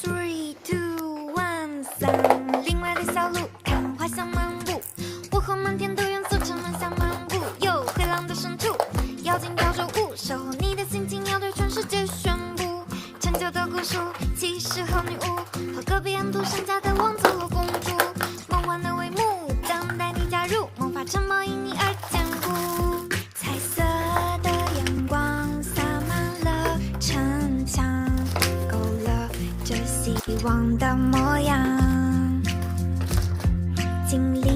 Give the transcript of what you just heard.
Three, two, one，三。另外的小路看花香漫步，我和满天的元素成满想漫步。有灰狼的深处，妖精叼着雾，守候你的心情要对全世界宣布。陈旧的古书，骑士和女巫，和隔壁安徒生家的王子和公主。梦幻的帷幕，等待你加入，魔法城堡因你而坚固。彩色的阳光洒满了城墙，勾勒着希望的模样。经历